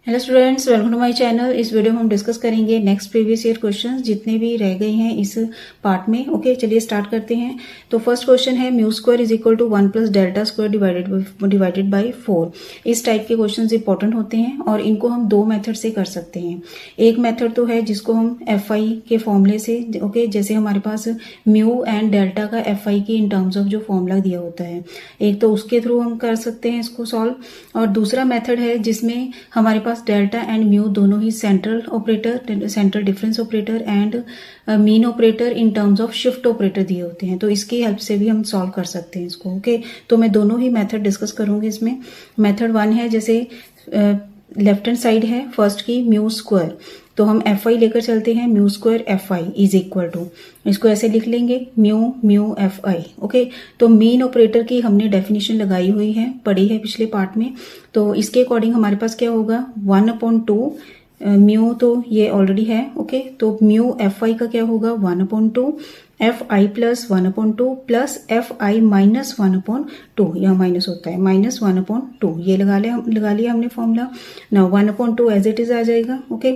Hello students, welcome to my channel. इस video में हम डिस्कस करेंगे नेक्स्ट प्रीवियस ईयर क्वेश्चंस जितने भी रह गए हैं इस पार्ट में। ओके, चलिए स्टार्ट करते हैं। तो फर्स्ट क्वेश्चन है mu square is equal to 1 plus delta square divided by 4। इस टाइप के क्वेश्चंस इंपॉर्टेंट होते हैं और इनको हम दो मेथड से कर सकते हैं। एक मेथड तो है जिसको हम एफ आई के फॉर्मूले से, ओके, जैसे हमारे पास म्यू एंड डेल्टा का एफ आई की इन टर्म्स ऑफ जो फॉर्मूला दिया होता है, एक तो उसके थ्रू हम कर सकते हैं इसको सॉल्व। और दूसरा मेथड है जिसमें हमारे पास डेल्टा एंड म्यू दोनों ही central operator, central difference operator and mean operator in terms of shift operator दिए होते हैं। तो इसकी हेल्प से भी हम सॉल्व कर सकते हैं इसको। ओके, तो मैं दोनों ही मेथड डिस्कस करूंगी इसमें। मेथड 1 है, जैसे लेफ्ट हैंड साइड है फर्स्ट की म्यू स्क्वायर, तो हम एफ आई लेकर चलते हैं। Mu square F I is equal to, इसको ऐसे लिख लेंगे, mu mu F I. Okay, तो मीन ऑपरेटर की हमने डेफिनेशन लगाई हुई है, पढ़ी है पिछले पार्ट में। तो इसके अकॉर्डिंग हमारे पास क्या होगा, 1/2 म्यू, तो ये ऑलरेडी है। ओके, तो म्यू एफ आई का क्या होगा, 1/2 F I plus 1/2 plus F I minus 1/2, यहाँ माइनस होता है, माइनस 1/2। ये लगा लिया हमने फॉर्मूला। ना 1/2 एज इट इज आ जाएगा। ओके,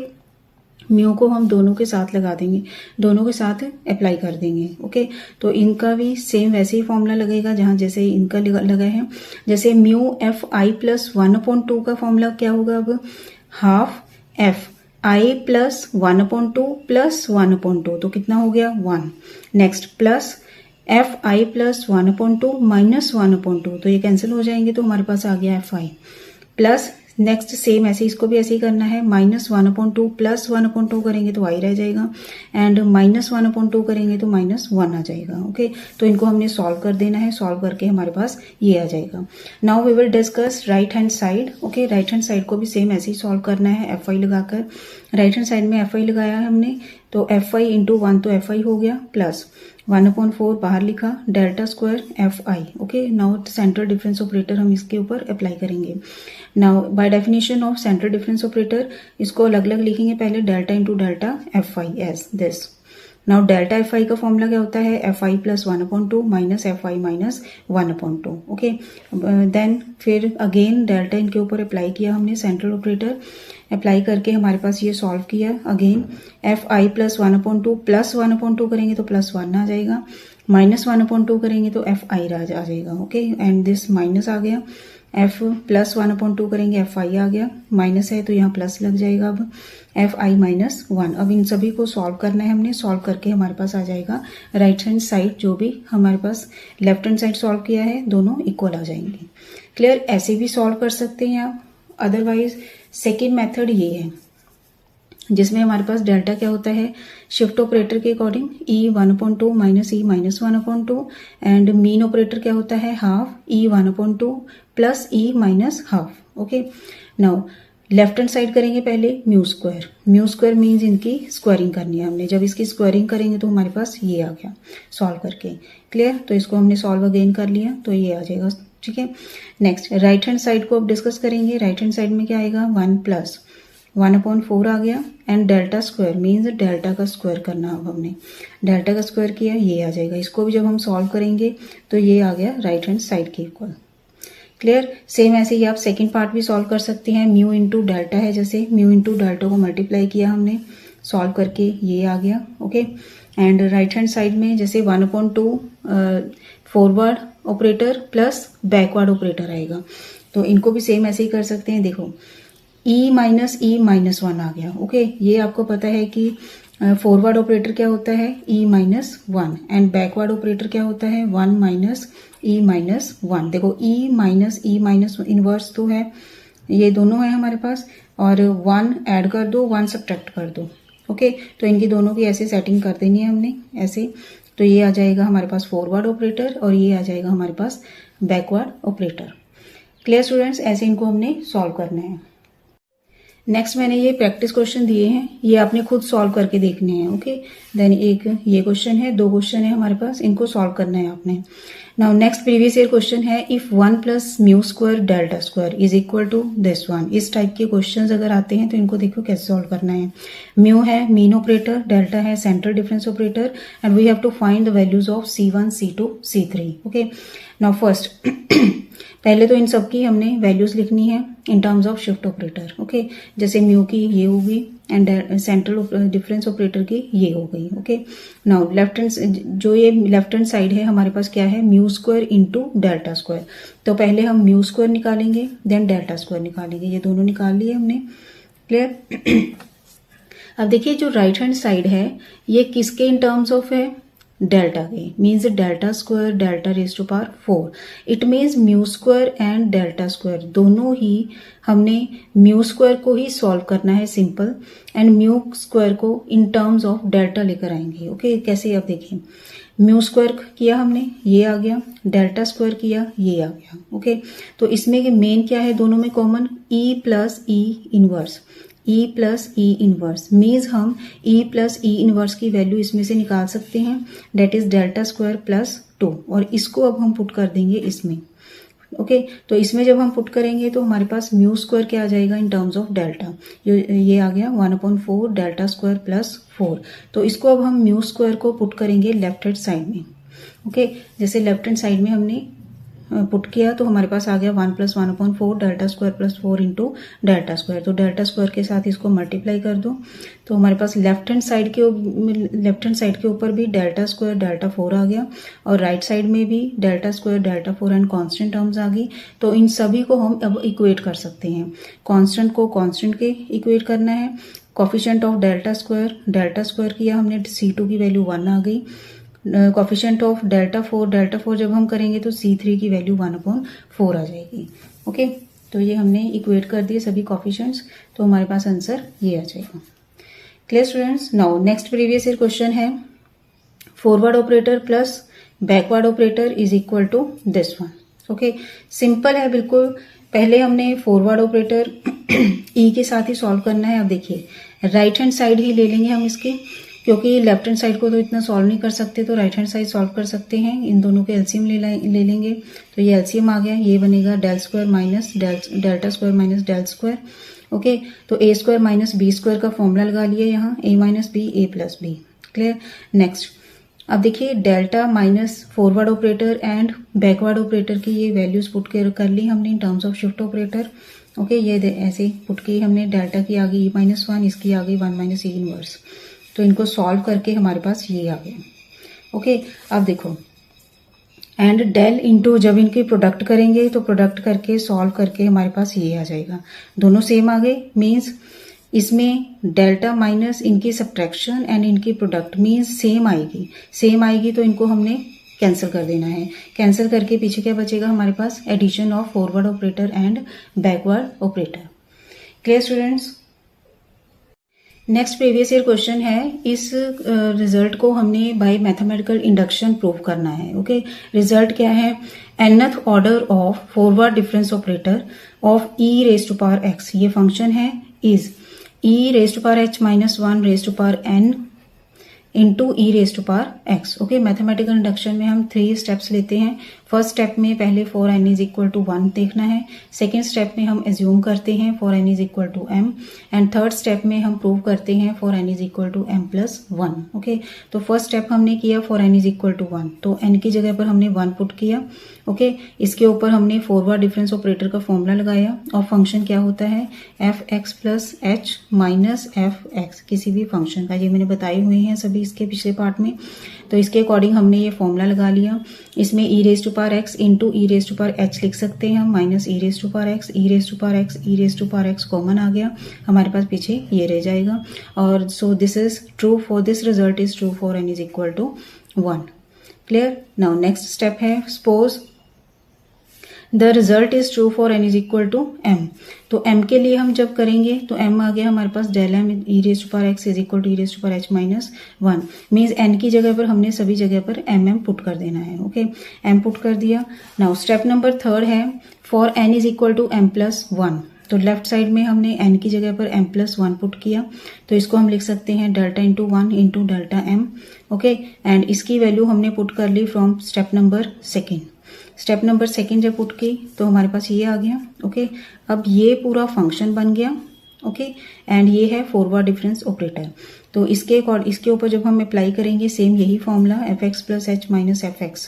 म्यू को हम दोनों के साथ लगा देंगे, दोनों के साथ अप्लाई कर देंगे। ओके, तो इनका भी सेम वैसे ही फॉर्मूला लगेगा जहां जैसे इनका लगा है। जैसे म्यू एफ आई प्लस 1/2 का फॉर्मूला क्या होगा, अब half F I plus 1/2 plus 1/2, तो कितना हो गया 1। Next plus F I plus 1/2 minus 1/2, तो ये कैंसिल हो जाएंगे, तो हमारे पास आ गया F I plus. Next same ऐसे इसको भी ऐसे ही करना है, माइनस 1/2 प्लस 1/2 करेंगे तो y रह जाएगा, एंड माइनस 1/2 करेंगे तो -1 आ जाएगा। ओके, तो इनको हमने सॉल्व कर देना है, सॉल्व करके हमारे पास ये आ जाएगा। Now we will discuss right hand side. Okay, right hand side को भी सेम ऐसे ही सॉल्व करना है, एफ आई लगाकर। राइट हैंड साइड में एफ आई लगाया है हमने, तो एफ आई इंटू 1 तो एफ आई हो गया, प्लस 1/4 बाहर लिखा, delta square F I. Okay, now central difference operator हम इसके ऊपर अप्लाई करेंगे। Now by definition of central difference operator, इसको अलग अलग लिखेंगे पहले, delta into delta F I as this. Now delta F I का फॉर्मूला क्या होता है, F I plus 1/2 minus F I minus 1/2। Okay, then फिर अगेन डेल्टा इनके ऊपर अप्लाई किया हमने, सेंट्रल ऑपरेटर अप्लाई करके हमारे पास ये सॉल्व किया। Again F I plus 1/2 plus 1/2 करेंगे तो +1 आ जाएगा, माइनस 1/2 करेंगे तो एफ आई आ जाएगा। ओके, एंड दिस माइनस आ गया, एफ प्लस 1/2 करेंगे एफ आई आ गया, माइनस है तो यहाँ प्लस लग जाएगा, अब एफ आई माइनस 1। अब इन सभी को सॉल्व करना है हमने, सॉल्व करके हमारे पास आ जाएगा राइट हैंड साइड, जो भी हमारे पास लेफ्ट हैंड साइड सॉल्व किया है दोनों इक्वल आ जाएंगे। क्लियर, ऐसे भी सॉल्व कर सकते हैं आप। अदरवाइज सेकेंड मेथड ये है जिसमें हमारे पास डेल्टा क्या होता है, शिफ्ट ऑपरेटर के according E1/2 minus E minus 1/2, and mean operator क्या होता है, half E1/2 plus E minus half. Okay, now left hand side करेंगे पहले mu square. Mu square means इनकी स्क्वायरिंग करनी है हमने, जब इसकी स्क्वायरिंग करेंगे तो हमारे पास ये आ गया सॉल्व करके। क्लियर, तो इसको हमने सॉल्व अगेन कर लिया, तो ये आ जाएगा। ठीक है, नेक्स्ट राइट हैंड साइड को अब डिस्कस करेंगे। राइट हैंड साइड में क्या आएगा, 1 प्लस 1/4 आ गया, and delta square means delta का स्क्वायर करना। अब हमने डेल्टा का स्क्वायर किया, ये आ जाएगा। इसको भी जब हम सॉल्व करेंगे तो ये आ गया राइट हैंड साइड के इक्वल। क्लियर, सेम ऐसे ही आप सेकंड पार्ट भी सॉल्व कर सकते हैं। म्यू इंटू डेल्टा है, जैसे म्यू इंटू डेल्टा को मल्टीप्लाई किया हमने, सॉल्व करके ये आ गया। Okay, and right hand side में जैसे 1/2 forward operator plus backward operator आएगा, तो इनको भी सेम ऐसे ही कर सकते हैं। देखो E माइनस E माइनस 1 आ गया। ओके, ये आपको पता है कि फॉरवर्ड ऑपरेटर क्या होता है, E minus 1, and backward operator क्या होता है, 1 माइनस E माइनस 1। देखो E minus E minus inverse तो है, ये दोनों है हमारे पास, और 1 ऐड कर दो, 1 सब्ट्रैक्ट कर दो। ओके, तो इनकी दोनों की ऐसे सेटिंग कर देनी है हमने ऐसे, तो ये आ जाएगा हमारे पास फॉरवर्ड ऑपरेटर और ये आ जाएगा हमारे पास बैकवर्ड ऑपरेटर। क्लियर स्टूडेंट्स, ऐसे इनको हमने सॉल्व करना है। नेक्स्ट मैंने ये प्रैक्टिस क्वेश्चन दिए हैं, ये आपने खुद सॉल्व करके देखने हैं। ओके, देन एक ये क्वेश्चन है, 2 क्वेश्चन है हमारे पास, इनको सॉल्व करना है आपने। Now next previous year question है, if 1 plus mu square delta square is equal to this one. इस टाइप के क्वेश्चंस अगर आते हैं तो इनको देखो कैसे सॉल्व करना है। म्यू है मीन ऑपरेटर, डेल्टा है central difference operator, and we have to find the values of C1 C2 C3। Okay, now first पहले तो इन सबकी हमने वैल्यूज लिखनी है। In terms of shift operator. Okay, जैसे म्यू की ये होगी एंड सेंट्रल डिफरेंस ऑपरेटर की ये हो गई। ओके, नाउ लेफ्ट हैंड, जो ये लेफ्ट हैंड साइड है हमारे पास क्या है, mu square into delta square. तो पहले हम म्यू स्क्वायर निकालेंगे देन डेल्टा स्क्वायर निकालेंगे, ये दोनों निकाल लिए हमने। क्लियर। अब देखिए जो राइट हैंड साइड है ये किसके इन टर्म्स ऑफ है, डेल्टा के, means delta square delta raise to power 4। It means mu square and delta square दोनों ही हमने म्यू स्क्वायर को ही सॉल्व करना है सिंपल, एंड म्यू स्क्वायर को इन टर्म्स ऑफ डेल्टा लेकर आएंगे। ओके, कैसे, अब देखिए म्यू स्क्वायर किया हमने, ये आ गया, डेल्टा स्क्वायर किया, ये आ गया। ओके, तो इसमें मेन क्या है, दोनों में common E plus E inverse, E plus E inverse means हम E प्लस ई इनवर्स की वैल्यू इसमें से निकाल सकते हैं, that is delta square plus 2, और इसको अब हम पुट कर देंगे इसमें। ओके, तो इसमें जब हम पुट करेंगे तो हमारे पास म्यू स्क्वायर क्या आ जाएगा इन टर्म्स ऑफ डेल्टा, जो ये आ गया 1/4 डेल्टा स्क्वायर प्लस 4। तो इसको अब हम म्यू स्क्वायर को पुट करेंगे लेफ्ट हैंड साइड में। ओके, जैसे लेफ्ट हैंड साइड में हमने पुट किया तो हमारे पास आ गया 1 + 1/4 delta square plus 4 into delta square. तो डेल्टा स्क्वायर के साथ इसको मल्टीप्लाई कर दो तो हमारे पास लेफ्ट हैंड साइड के ऊपर भी डेल्टा स्क्वायर डेल्टा 4 आ गया, और राइट साइड में भी delta square delta 4 and constant terms आ गई। तो इन सभी को हम अब इक्वेट कर सकते हैं, कांस्टेंट को कांस्टेंट के इक्वेट करना है, कोफिशिएंट ऑफ डेल्टा स्क्वायर किया हमने, C2 की वैल्यू 1 आ गई, कोफिशिएंट ऑफ डेल्टा 4 जब हम करेंगे तो C3 की वैल्यू 1/4 आ जाएगी। ओके, तो ये हमने इक्वेट कर दिए सभी कोफिशिएंट्स, तो हमारे पास आंसर ये आ जाएगा। Clear students. Now next previous year question है, forward operator plus backward operator is equal to this one. Okay, simple है बिल्कुल। पहले हमने फॉरवर्ड ऑपरेटर ई के साथ ही सॉल्व करना है। अब देखिए राइट हैंड साइड ही ले लेंगे हम इसके, क्योंकि लेफ्ट हैंड साइड को तो इतना सॉल्व नहीं कर सकते, तो राइट हैंड साइड सॉल्व कर सकते हैं। इन दोनों के एलसीएम ले लेंगे, तो ये एलसीएम आ गया, ये बनेगा del square minus delta square minus del square. Okay, तो A square minus B square का फॉर्मूला लगा लिया यहाँ, a minus B A plus B. Clear. Next, अब देखिए delta minus forward operator and backward operator की ये वैल्यूज पुट कर ली हमने in terms of shift operator. Okay, ये ऐसे पुट की हमने, डेल्टा की आ गई E-1, इसकी आ गई 1 - E इनवर्स। तो इनको सॉल्व करके हमारे पास ये आ गया। ओके, अब देखो एंड डेल इंटू, जब इनकी प्रोडक्ट करेंगे तो प्रोडक्ट करके सॉल्व करके हमारे पास ये आ जाएगा, दोनों सेम आ गए। मीन्स इसमें डेल्टा माइनस इनकी सब्ट्रैक्शन एंड इनकी प्रोडक्ट मीन्स सेम आएगी, तो इनको हमने कैंसिल कर देना है। कैंसिल करके पीछे क्या बचेगा हमारे पास, addition of forward operator and backward operator. Clear students. Next previous year question है, इस रिजल्ट को हमने बाय मैथमेटिकल इंडक्शन प्रूव करना है। ओके, रिजल्ट क्या है, nth order of forward difference operator of e⁻x, ये फंक्शन है, is e⁻h-1n into e⁻x। Okay, mathematical induction में हम 3 स्टेप्स लेते हैं। फर्स्ट स्टेप में पहले for n is equal to 1 देखना है, सेकेंड स्टेप में हम एज्यूम करते हैं for n is equal to m, and third step में हम प्रूव करते हैं for n is equal to m+1। Okay, तो फर्स्ट स्टेप हमने किया for n is equal to 1, तो n की जगह पर हमने 1 पुट किया। ओके, इसके ऊपर हमने फॉरवर्ड डिफरेंस ऑपरेटर का फॉर्मूला लगाया, और फंक्शन क्या होता है, f(x + h - f(x), किसी भी फंक्शन का, ये मैंने बताए हुए हैं सभी इसके पिछले पार्ट में। तो इसके अकॉर्डिंग हमने ये फॉर्मूला लगा लिया। इसमें e⁻x इंटू e⁻h लिख सकते हैं हम, माइनस e⁻x कॉमन आ गया, हमारे पास पीछे ये रह जाएगा। और so this is true for this result is true for n is equal to 1। Clear. Now next step है, suppose the result is true for n is equal to m। तो m के लिए हम जब करेंगे तो m आ गया हमारे पास, del m e⁻x is equal to e⁻h - 1, means n की जगह पर हमने सभी जगह पर m पुट कर देना है। ओके, m पुट कर दिया। नाउ स्टेप नंबर 3 है, for n is equal to m+1। तो लेफ्ट साइड में हमने n की जगह पर m+1 पुट किया, तो इसको हम लिख सकते हैं delta into 1 into delta m। Okay, and इसकी वैल्यू हमने पुट कर ली from step number 2। Step number 2 जब पुट की तो हमारे पास ये आ गया। ओके, अब ये पूरा फंक्शन बन गया। ओके, एंड ये है फॉरवर्ड डिफरेंस ऑपरेटर। तो इसके ऊपर जब हम अप्लाई करेंगे सेम यही फॉर्मूला, f(x + h - f(x),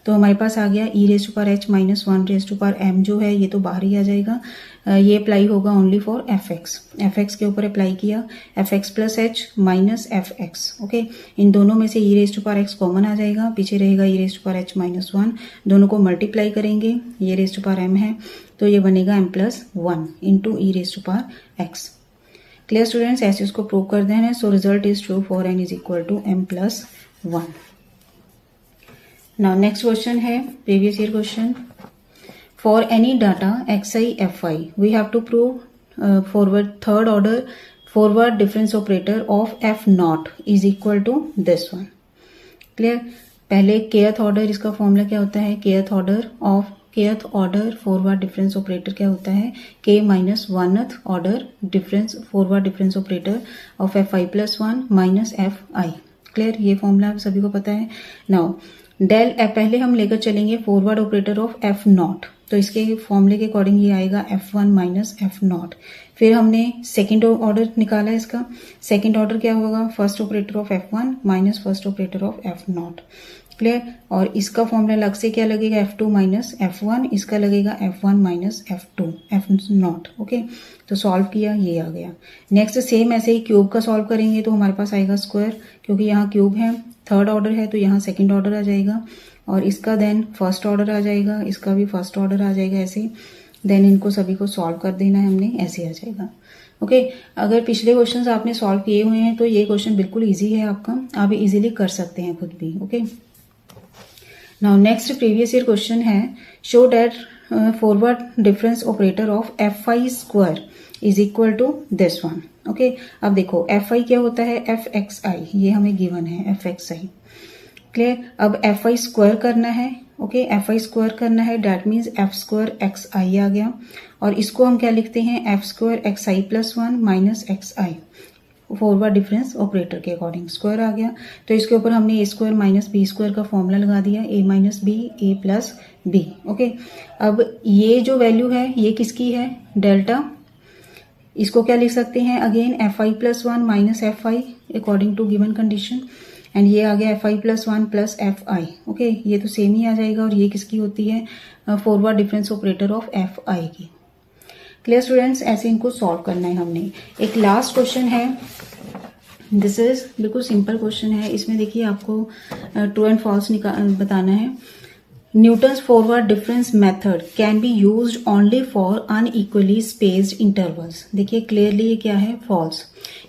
तो हमारे पास आ गया e⁻h - 1m जो है ये तो बाहर ही आ जाएगा, ये अप्लाई होगा ओनली फॉर एफ एक्स के ऊपर अप्लाई किया, F X plus H minus F X. Okay, इन दोनों में से e raise to power x common आ जाएगा, पीछे रहेगा e raise to power h minus 1, दोनों को मल्टीप्लाई करेंगे, ये रेज टू पावर एम है तो ये बनेगा m plus 1 into e raise to power x. Clear students, ऐसे उसको प्रूव कर देना। So result is true for n is equal to m plus 1। Now next question है previous year question. For any data xi fi we have to prove forward third order forward difference operator of f not is equal to this one. Clear, पहले kth order, इसका formula क्या होता है, kth order forward difference operator क्या होता है, k minus 1th order difference forward difference operator of fi plus 1 minus fi। Clear, ये formula आप सभी को पता है। नाउ डेल पहले हम लेकर चलेंगे forward operator of f not, तो इसके फॉर्मूले के अकॉर्डिंग ये आएगा f1 माइनस f नॉट। फिर हमने सेकंड ऑर्डर निकाला, इसका सेकंड ऑर्डर क्या होगा, first operator of f1 minus first operator of f not. Clear, और इसका फॉर्मूला अलग से क्या लगेगा, f2 माइनस f1, इसका लगेगा f1 minus f2 f not. Okay, तो सॉल्व किया, ये आ गया। नेक्स्ट सेम ऐसे ही क्यूब का सॉल्व करेंगे तो हमारे पास आएगा स्क्वायर, क्योंकि यहाँ क्यूब है, थर्ड ऑर्डर है तो यहाँ सेकंड ऑर्डर आ जाएगा, और इसका देन फर्स्ट ऑर्डर आ जाएगा, इसका भी फर्स्ट ऑर्डर आ जाएगा ऐसे। देन इनको सभी को सॉल्व कर देना है हमने, ऐसे आ जाएगा। ओके, अगर पिछले क्वेश्चंस आपने सॉल्व किए हुए हैं तो ये क्वेश्चन बिल्कुल इजी है आपका, आप इजीली कर सकते हैं खुद भी। Okay, now next previous year question है, show that forward difference operator of fi square is equal to this one. Okay, अब देखो fi क्या होता है, fxi, ये हमें गिवन है fxi। क्लियर, अब fi स्क्वायर करना है। ओके, fi स्क्वायर करना है, that means f square xi आ गया, और इसको हम क्या लिखते हैं, f square xi plus 1 minus xi, forward difference operator के अकॉर्डिंग स्क्वायर आ गया। तो इसके ऊपर हमने A square minus B square का फॉर्मूला लगा दिया, a minus B A plus B. Okay, अब ये जो वैल्यू है ये किसकी है, डेल्टा, इसको क्या लिख सकते हैं, again fi plus 1 minus fi according to given condition, and ये आ गया fi plus 1 plus fi। Okay, ये तो सेम ही आ जाएगा, और ये किसकी होती है, forward difference operator of fi की। क्लियर स्टूडेंट्स, ऐसे इनको सॉल्व करना है हमने। एक लास्ट क्वेश्चन है, दिस इज बिल्कुल सिंपल क्वेश्चन है, इसमें देखिए आपको ट्रू एंड फॉल्स बताना है। Newton's forward difference method can be used only for unequally spaced intervals. देखिए क्लियरली ये क्या है, फॉल्स,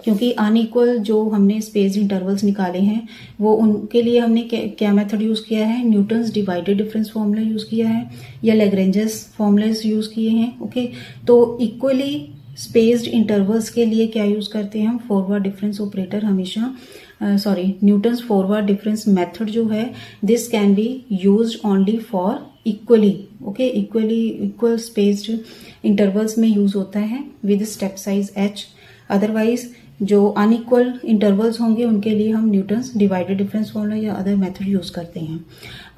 क्योंकि अनइक्वल जो हमने स्पेस्ड इंटरवल्स निकाले हैं वो उनके लिए हमने क्या मेथड यूज किया है, Newton's divided difference formula use किया है या लैग्रेंजेस फॉर्मूलाज यूज किए हैं। ओके, तो इक्वली स्पेस्ड इंटरवल्स के लिए क्या यूज करते हैं हम, फॉरवर्ड डिफरेंस ऑपरेटर हमेशा, न्यूटन्स फॉरवर्ड डिफरेंस मेथड जो है, this can be used only for equally, okay, equal spaced intervals में यूज होता है with step size h। Otherwise जो अनइक्वल इंटरवल्स होंगे उनके लिए हम न्यूटन्स डिवाइडेड डिफरेंस फॉर्मूला या अदर मेथड यूज करते हैं।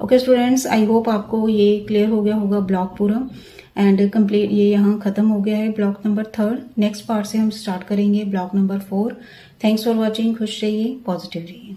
ओके स्टूडेंट्स, आई होप आपको ये क्लियर हो गया होगा ब्लॉक पूरा, एंड कंप्लीट ये यहाँ खत्म हो गया है ब्लॉक नंबर 3। नेक्स्ट पार्ट से हम स्टार्ट करेंगे block number 4। Thanks for watching, खुश रहिए, पॉजिटिव रहिए।